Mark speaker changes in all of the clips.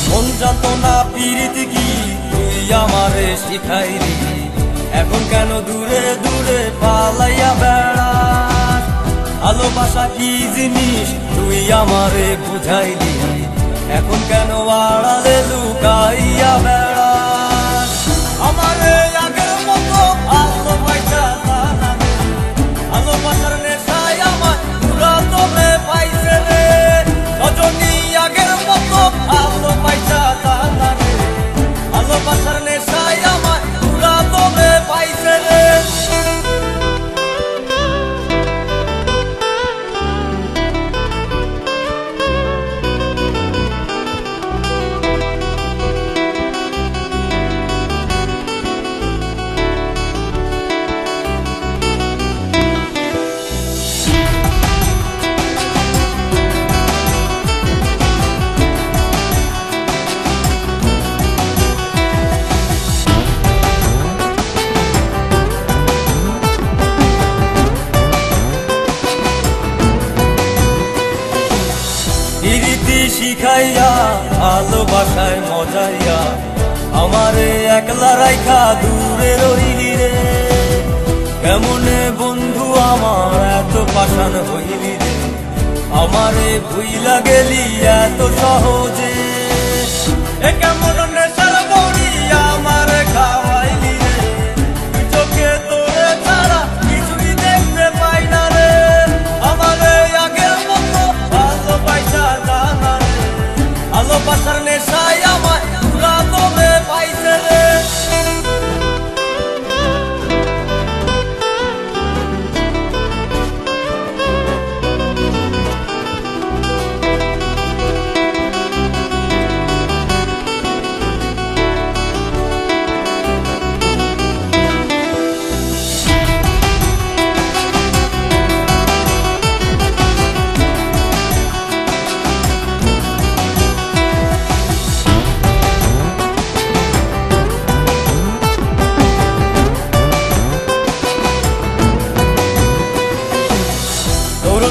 Speaker 1: মন যাতনা পীড়িত কি তুই আমারে শিখাইলি, এখন কেন দূরে দূরে পালাইয়া বেড়াস? ভালোবাসা কি জিনিস তুই আমারে বুঝাইলি, এখন কেন আড়ালে লুকাইয়া বেড়াস? আমারে আগের মতো ভালোবাসা জানালে, ভালোবাসার নেশায় আমার পুরা তোমে পাইছে রে। রজনী আগের মতো ভালোবাসা জানালে, ভালোবাসার নেশায় আমার পুরা তোমে পাইছে রে। প্রীতি শিখাইয়া ভালোবাসায় মজাইয়া আমারে একলা রাইখা দূরে রইলি রে। কেমনে বন্ধু আমার এত পাষাণ হইলি রে, আমারে ভুইলা গেলি এত সহজে। এ কেমন নেশার বড়ি আমারে খাওয়াইলি রে, চোখে তোরে ছাড়া কিছুই দেখতে পাই না রে। আমারে আগের মতো ভালোবাসা জানালে, ভালোবাসার নেশায় আমার পুরা তোমে পাইছে রে।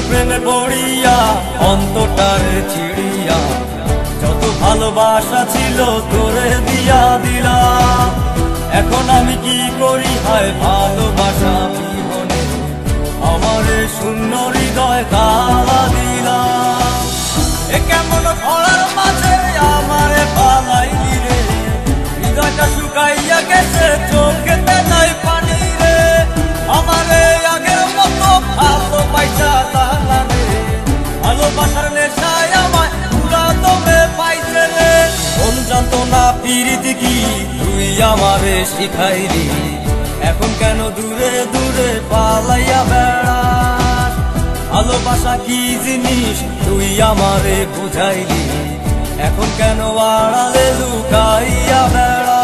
Speaker 1: প্রেমে পড়িয়া অন্তটারে ছিড়িয়া যত ভালোবাসা ছিল তোরে দিয়া দিলাম। এখন আমি কি করি হায় ভালোবাসা বিহনে, আমারে শূন্য হৃদয় তালা দিলাম। এ কেমন খরার মাঝে আমারে পালাইলি রে, হৃদয়টা শুকাইয়া গেছে চোখেতে নাই পানি রে। আমারে আগের মতো ভালোবাসা জানালে, ভালোবাসার নেশায় আমার পুরা তোমে পাইছে রে। মন যাতনা পীড়িত কি তুই আমারে শিখাইলি, এখন কেন দূরে দূরে পালাইয়া বেড়াস? ভালোবাসা কি জিনিস তুই আমারে বুঝাইলি, এখন কেন আড়ালে লুকাইয়া বেড়াস?